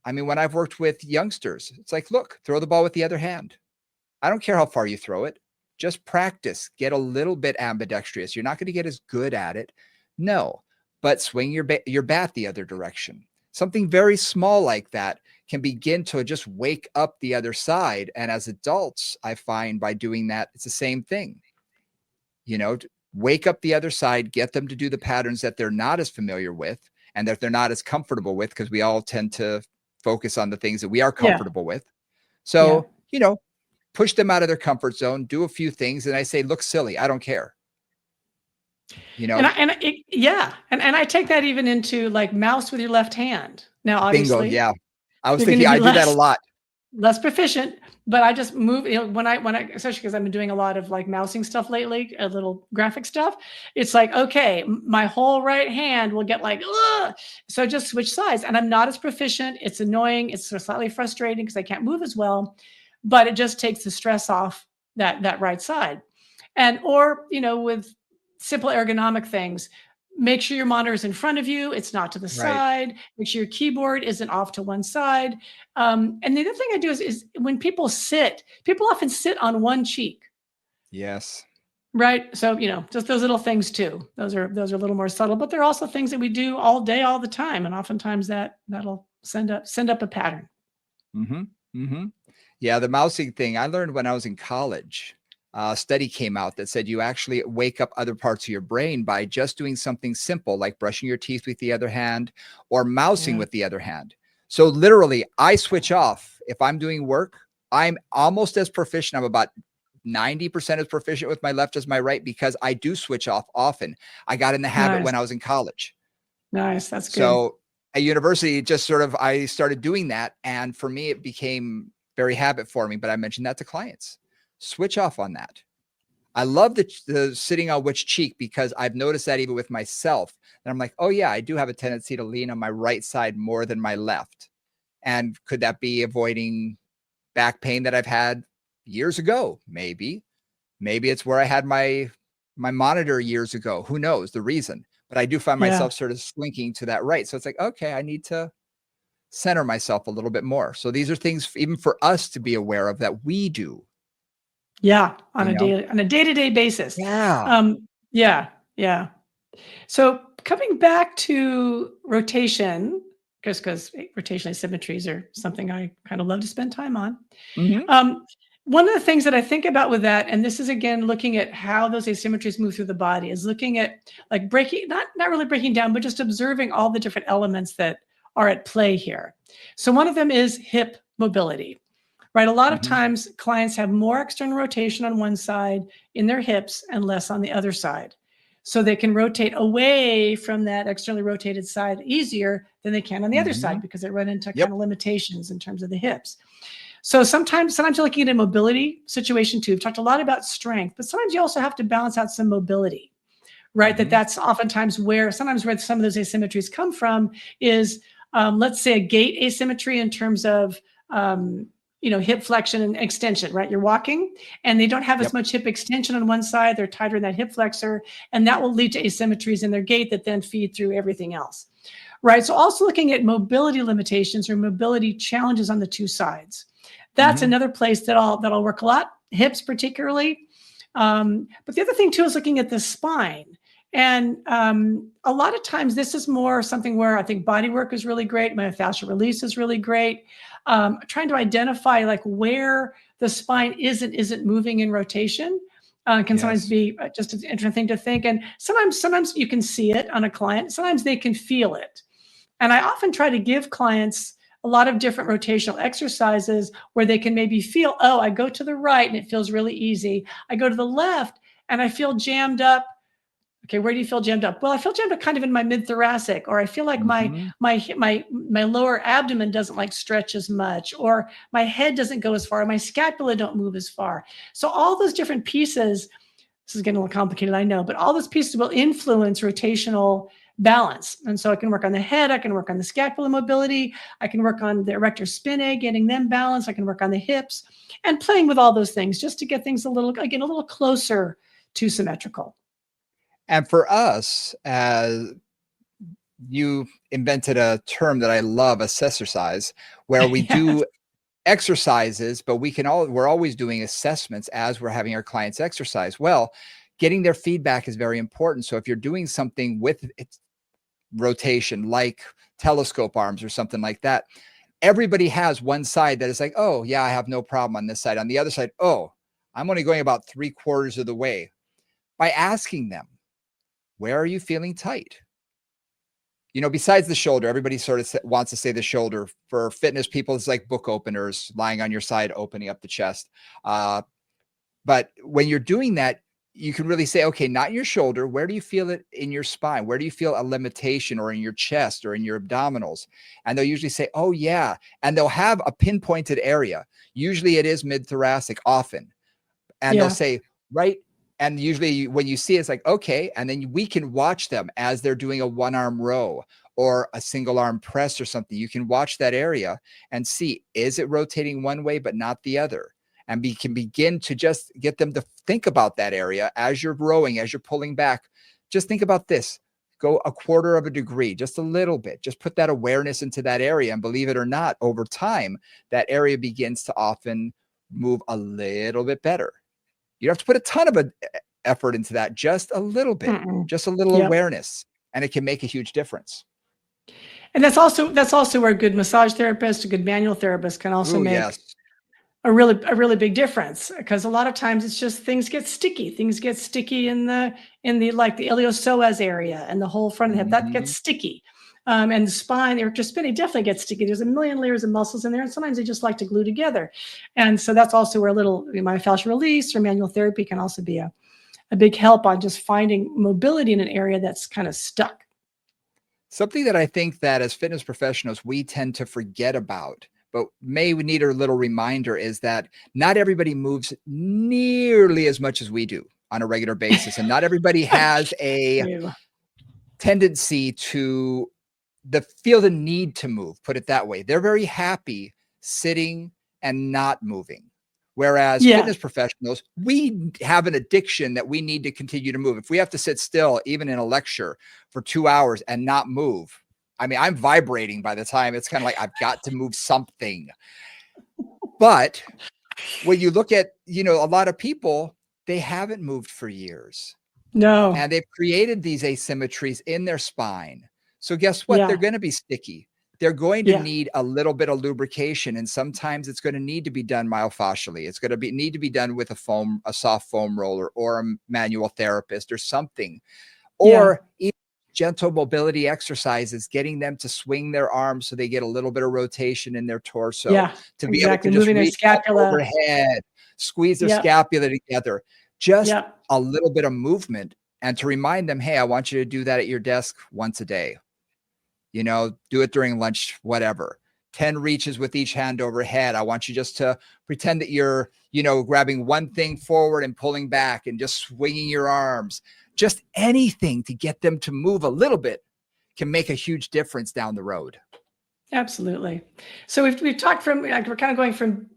I mean, when I've worked with youngsters, it's like, look, throw the ball with the other hand. I don't care how far you throw it. Just practice, get a little bit ambidextrous. You're not going to get as good at it. No, but swing your bat the other direction. Something very small like that can begin to just wake up the other side. And as adults, I find by doing that, it's the same thing. Wake up the other side, get them to do the patterns that they're not as familiar with and that they're not as comfortable with, because we all tend to focus on the things that we are comfortable with. So, push them out of their comfort zone, do a few things. And I say, look silly. I don't care. And I take that even into like mouse with your left hand. Now, obviously, bingo. Yeah. I was thinking I do that a lot. Less proficient, but I just move, when I, especially because I've been doing a lot of like mousing stuff lately, a little graphic stuff. It's like, okay, my whole right hand will get like, ugh! So just switch sides, and I'm not as proficient. It's annoying. It's slightly frustrating because I can't move as well, but it just takes the stress off that right side. And, or, with simple ergonomic things, make sure your monitor is in front of you. It's not to the side. Make sure your keyboard isn't off to one side. And the other thing I do is when people often sit on one cheek. Yes. Right. So, just those little things too. Those are a little more subtle, but they're also things that we do all day, all the time. And oftentimes that'll send up a pattern. Mm-hmm. Mm-hmm. Yeah. The mousing thing I learned when I was in college. A study came out that said you actually wake up other parts of your brain by just doing something simple, like brushing your teeth with the other hand or mousing with the other hand. So literally, I switch off. If I'm doing work, I'm almost as proficient. I'm about 90% as proficient with my left as my right, because I do switch off often. I got in the habit when I was in college. Nice. That's good. So at university, just sort of, I started doing that. And for me, it became very habit forming, but I mentioned that to clients. Switch off on that. I love the sitting on which cheek, because I've noticed that even with myself, and I'm like, oh yeah, I do have a tendency to lean on my right side more than my left. And could that be avoiding back pain that I've had years ago? Maybe it's where I had my monitor years ago. Who knows the reason? But I do find myself sort of slinking to that right. So it's like, okay, I need to center myself a little bit more. So these are things even for us to be aware of that we do. Yeah, on you a know? day-to-day basis. Yeah. Yeah, yeah. So coming back to rotation, because rotation asymmetries are something I kind of love to spend time on. Mhm. Um, One of the things that I think about with that, and this is again looking at how those asymmetries move through the body, is looking at like breaking, not really breaking down, but just observing all the different elements that are at play here. So one of them is hip mobility, right? A lot of Mhm. times clients have more external rotation on one side in their hips and less on the other side. So they can rotate away from that externally rotated side easier than they can on the other side Mhm. because they run into kind Yep. of limitations in terms of the hips. So sometimes you're looking at a mobility situation too. We've talked a lot about strength, but sometimes you also have to balance out some mobility, right? Mhm. That's oftentimes where sometimes where some of those asymmetries come from is, let's say, a gait asymmetry in terms of hip flexion and extension, right? You're walking and they don't have as Yep. much hip extension on one side, they're tighter in that hip flexor, and that will lead to asymmetries in their gait that then feed through everything else, right? So also looking at mobility limitations or mobility challenges on the two sides. That's Mhm. another place that'll work a lot, hips particularly. But the other thing too is looking at the spine. And a lot of times this is more something where I think body work is really great. Myofascial release is really great. Trying to identify like where the spine isn't moving in rotation can sometimes Yes. be just an interesting thing to think. And sometimes you can see it on a client. Sometimes they can feel it. And I often try to give clients a lot of different rotational exercises where they can maybe feel, oh, I go to the right and it feels really easy. I go to the left and I feel jammed up. Okay, where do you feel jammed up? Well, I feel jammed up kind of in my mid thoracic, or I feel like my Mhm. my my lower abdomen doesn't like stretch as much, or my head doesn't go as far, or my scapula don't move as far. So all those different pieces, this is getting a little complicated, I know, but all those pieces will influence rotational balance. And so I can work on the head, I can work on the scapular mobility, I can work on the erector spinae, getting them balanced, I can work on the hips, and playing with all those things just to get things a little closer to symmetrical. And for us, as you invented a term that I love, assessorcise, where we Yes. do exercises, but we're always doing assessments as we're having our clients exercise. Well, getting their feedback is very important. So if you're doing something with its rotation, like telescope arms or something like that, everybody has one side that is like, oh, yeah, I have no problem on this side. On the other side, oh, I'm only going about 3/4 of the way. By asking them, where are you feeling tight? Besides the shoulder, everybody sort of wants to say the shoulder. For fitness people, it's like book openers, lying on your side, opening up the chest. Uh, but when you're doing that, you can really say, okay, not your shoulder. Where do you feel it in your spine? Where do you feel a limitation, or in your chest, or in your abdominals? And they'll usually say, oh, yeah. And they'll have a pinpointed area. Usually it is mid thoracic, often. And they'll Yeah. say, right. And usually when you see it, it's like, okay. And then we can watch them as they're doing a one arm row or a single arm press or something. You can watch that area and see, is it rotating one way, but not the other? And we can begin to just get them to think about that area as you're rowing, as you're pulling back. Just think about this. Go 1/4 of a degree, just a little bit. Just put that awareness into that area. And believe it or not, over time, that area begins to often move a little bit better. You don't have to put a ton of effort into that, just a little bit, Mm-mm. just a little Yep. awareness, and it can make a huge difference. And that's also where a good massage therapist, a good manual therapist can also Oh, make yes. a really big difference, because a lot of times it's just things get sticky in the like the iliopsoas area and the whole front of the head that gets Mhm. sticky, and the spine, the erector spinae definitely gets sticky. There's a million layers of muscles in there, and sometimes they just like to glue together. And so that's also where a little myofascial release or manual therapy can also be a big help on just finding mobility in an area that's kind of stuck. Something that I think that as fitness professionals, we tend to forget about, but may we need a little reminder, is that not everybody moves nearly as much as we do on a regular basis, and not everybody has a True. tendency to feel the need to move, put it that way. They're very happy sitting and not moving. Whereas Yeah. fitness professionals, we have an addiction that we need to continue to move. If we have to sit still, even in a lecture for 2 hours and not move, I mean, I'm vibrating by the time it's kind of like, I've got to move something. But when you look at, a lot of people, they haven't moved for years. No. And they've created these asymmetries in their spine. So guess what? They're Yeah. going to be sticky. They're going to Yeah. need a little bit of lubrication. And sometimes it's going to need to be done myofascially. It's going to need to be done with a soft foam roller or a manual therapist or something. Or even gentle mobility exercises, getting them to swing their arms so they get a little bit of rotation in their torso, to be able to just moving their reach up scapula overhead, squeeze their scapula together, just a little bit of movement, and to remind them, hey, I want you to do that at your desk once a day. Do it during lunch, whatever. 10 reaches with each hand overhead. I want you just to pretend that you're, grabbing one thing forward and pulling back and just swinging your arms. Just anything to get them to move a little bit can make a huge difference down the road. Absolutely. So we've talked from, like, we're kind of going from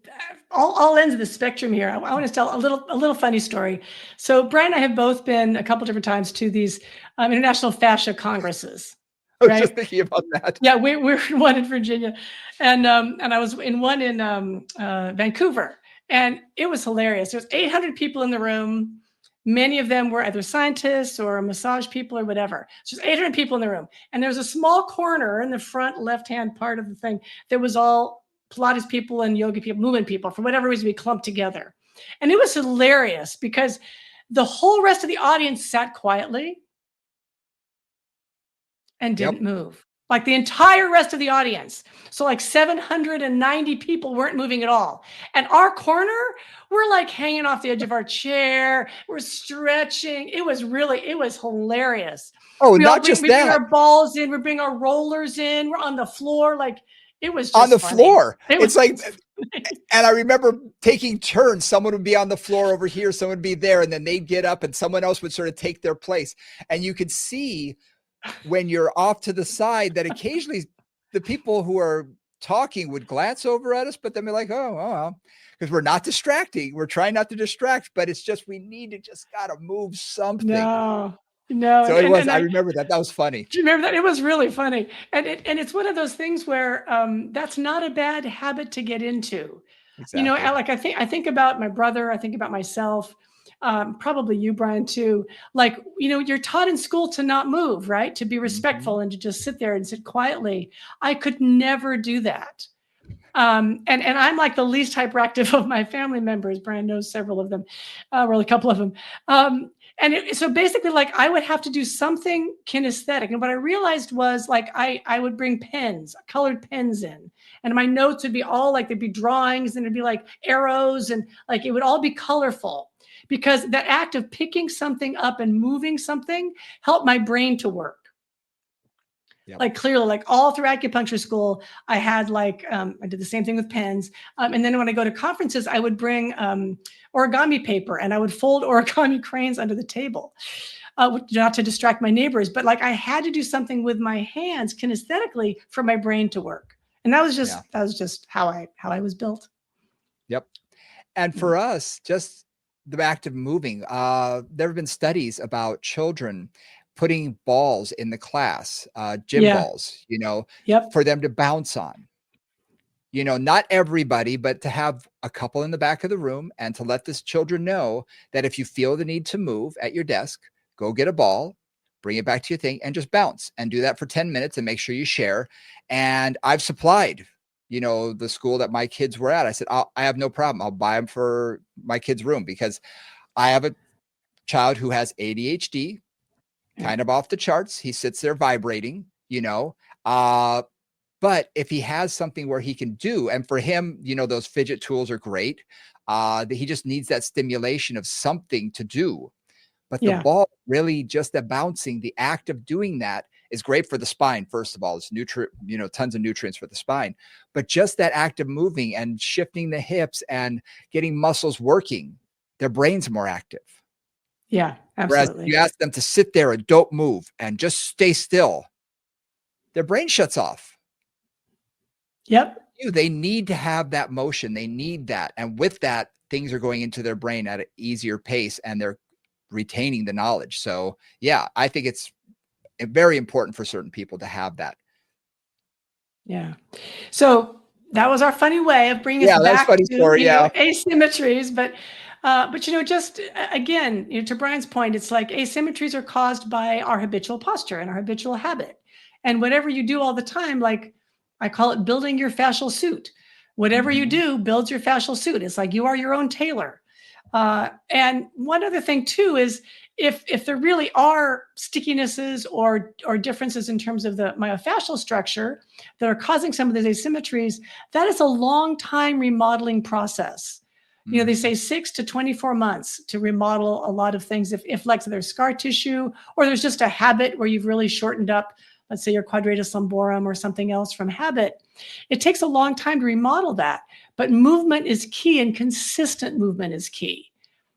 all ends of the spectrum here. I want to tell a little funny story. So Brian and I have both been a couple different times to these international fascia congresses. I was just thinking about that. Yeah, we're in one in Virginia, and I was in one in Vancouver, and it was hilarious. There's 800 people in the room. Many of them were either scientists or massage people or whatever. So there's 800 people in the room, and there was a small corner in the front left-hand part of the thing that was all Pilates people and yoga people, movement people. For whatever reason, we clumped together, and it was hilarious because the whole rest of the audience sat quietly and didn't move. Like the entire rest of the audience. So like 790 people weren't moving at all. And our corner, we're like hanging off the edge of our chair. We're stretching. It was hilarious. Oh, not just that. We bring our balls in. We bring our rollers in. We're on the floor. Like, it was just on the funny. floor. It's like, and I remember taking turns. Someone would be on the floor over here. Someone would be there. And then they'd get up and someone else would sort of take their place. And you could see when you're off to the side that occasionally the people who are talking would glance over at us, but then be like, oh, because we're not distracting. We're trying not to distract, but it's just, we just got to move something. No. So I remember that. That was funny. Do you remember that? It was really funny. And it's one of those things where that's not a bad habit to get into. Exactly. Like I think about my brother, I think about myself, probably you, Brian, too. Like, you're taught in school to not move, right? To be respectful and to just sit there and sit quietly. I could never do that. And I'm like the least hyperactive of my family members. Brian knows several of them, or a couple of them. So basically, like, I would have to do something kinesthetic. And what I realized was, like, I would bring pens, colored pens in, and my notes would be all like, there'd be drawings and it'd be like arrows, and like, it would all be colorful, because that act of picking something up and moving something helped my brain to work. Like, clearly, like all through acupuncture school, I had like, I did the same thing with pens. And then when I go to conferences, I would bring origami paper and I would fold origami cranes under the table, not to distract my neighbors, but like, I had to do something with my hands kinesthetically for my brain to work. And that was just how I was built. Yep. And for us, just the act of moving, there have been studies about children putting balls in the class, gym balls, for them to bounce on. Not everybody, but to have a couple in the back of the room and to let this children know that if you feel the need to move at your desk, go get a ball, bring it back to your thing and just bounce, and do that for 10 minutes and make sure you share. And I've supplied, the school that my kids were at. I said, I have no problem. I'll buy them for my kids' room, because I have a child who has ADHD, kind of off the charts. He sits there vibrating, but if he has something where he can do, and for him, those fidget tools are great. That he just needs that stimulation of something to do. But the ball, really, just the bouncing, the act of doing that is great for the spine. First of all, it's tons of nutrients for the spine, but just that act of moving and shifting the hips and getting muscles working, their brain's more active. Yeah, absolutely. Whereas you ask them to sit there and don't move and just stay still, their brain shuts off. Yep. They need to have that motion. They need that. And with that, things are going into their brain at an easier pace and they're retaining the knowledge. So yeah, I think it's very important for certain people to have that. Yeah. So That was our funny way of bringing us that's back funny to, story. Yeah. asymmetries. But just again, to Brian's point, it's like asymmetries are caused by our habitual posture and our habitual habit. And whatever you do all the time, like I call it building your fascial suit. Whatever you do builds your fascial suit. It's like you are your own tailor. And one other thing too is if there really are stickinesses or differences in terms of the myofascial structure that are causing some of these asymmetries, that is a long time remodeling process. They say 6 to 24 months to remodel a lot of things. If like there's scar tissue or there's just a habit where you've really shortened up, let's say your quadratus lumborum or something else from habit, it takes a long time to remodel that. But movement is key, and consistent movement is key.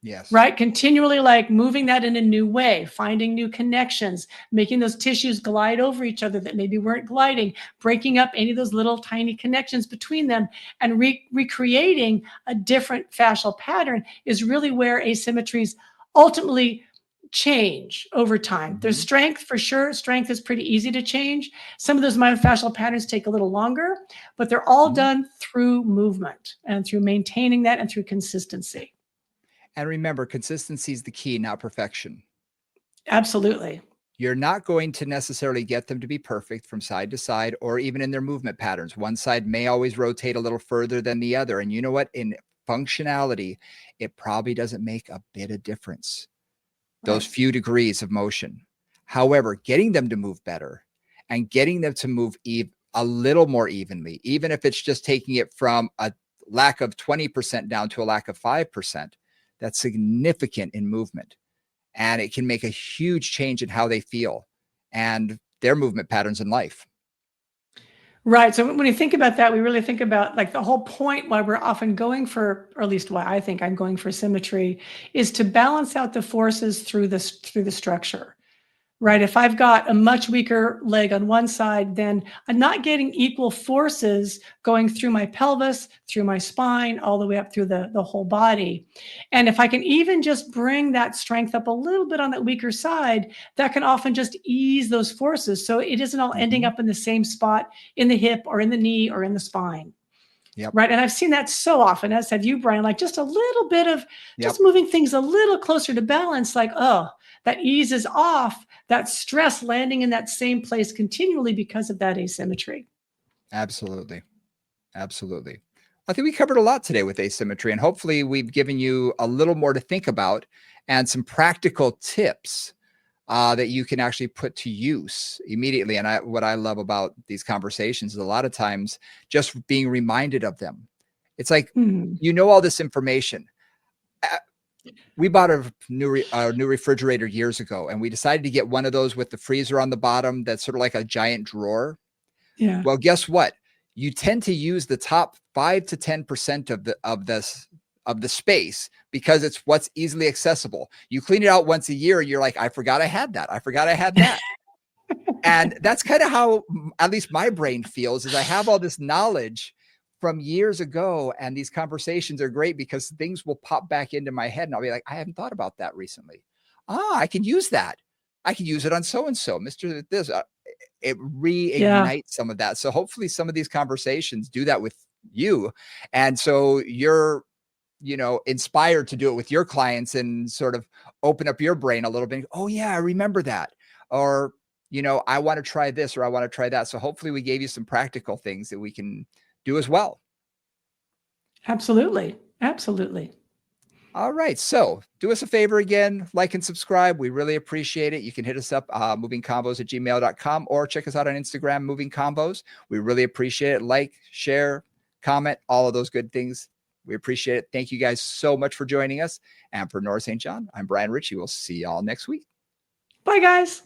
Yes. Right? Continually like moving that in a new way, finding new connections, making those tissues glide over each other that maybe weren't gliding, breaking up any of those little tiny connections between them, and recreating a different fascial pattern is really where asymmetries ultimately change over time. There's strength for sure. Strength is pretty easy to change. Some of those myofascial patterns take a little longer, but they're all done through movement and through maintaining that and through consistency. And remember, consistency is the key, not perfection. Absolutely. You're not going to necessarily get them to be perfect from side to side or even in their movement patterns. One side may always rotate a little further than the other. And you know what? In functionality, it probably doesn't make a bit of difference. Those few degrees of motion. However, getting them to move better and getting them to move a little more evenly, even if it's just taking it from a lack of 20% down to a lack of 5%, that's significant in movement. And it can make a huge change in how they feel and their movement patterns in life. Right. So when you think about that, we really think about like the whole point why we're often going for, or at least why I think I'm going for symmetry, is to balance out the forces through the structure. Right. If I've got a much weaker leg on one side, then I'm not getting equal forces going through my pelvis, through my spine, all the way up through the whole body. And if I can even just bring that strength up a little bit on that weaker side, that can often just ease those forces. So it isn't all ending up in the same spot in the hip or in the knee or in the spine. Yep. Right. And I've seen that so often, as have you, Brian, like just a little bit of just moving things a little closer to balance, like, oh, that eases off that stress landing in that same place continually because of that asymmetry. Absolutely. Absolutely. I think we covered a lot today with asymmetry, and hopefully we've given you a little more to think about and some practical tips that you can actually put to use immediately. And what I love about these conversations is a lot of times just being reminded of them. It's like, all this information. We bought a new refrigerator years ago, and we decided to get one of those with the freezer on the bottom that's sort of like a giant drawer. Yeah. Well, guess what? You tend to use the top 5 to 10% of the space because it's what's easily accessible. You clean it out once a year and you're like, I forgot I had that. I forgot I had that. And that's kind of how at least my brain feels, is I have all this knowledge from years ago, and these conversations are great because things will pop back into my head and I'll be like, I haven't thought about that recently. I can use that. I can use it on so-and-so, Mr. This. It reignites some of that. So hopefully some of these conversations do that with you. And so you're, inspired to do it with your clients and sort of open up your brain a little bit. Oh yeah, I remember that. Or, I want to try this or I want to try that. So hopefully we gave you some practical things that we can do as well. Absolutely. Absolutely. All right. So do us a favor again, like and subscribe. We really appreciate it. You can hit us up, movingcombos@gmail.com, or check us out on Instagram, Moving Combos. We really appreciate it. Like, share, comment, all of those good things. We appreciate it. Thank you guys so much for joining us. And for Nora St. John, I'm Brian Ritchie. We'll see y'all next week. Bye, guys.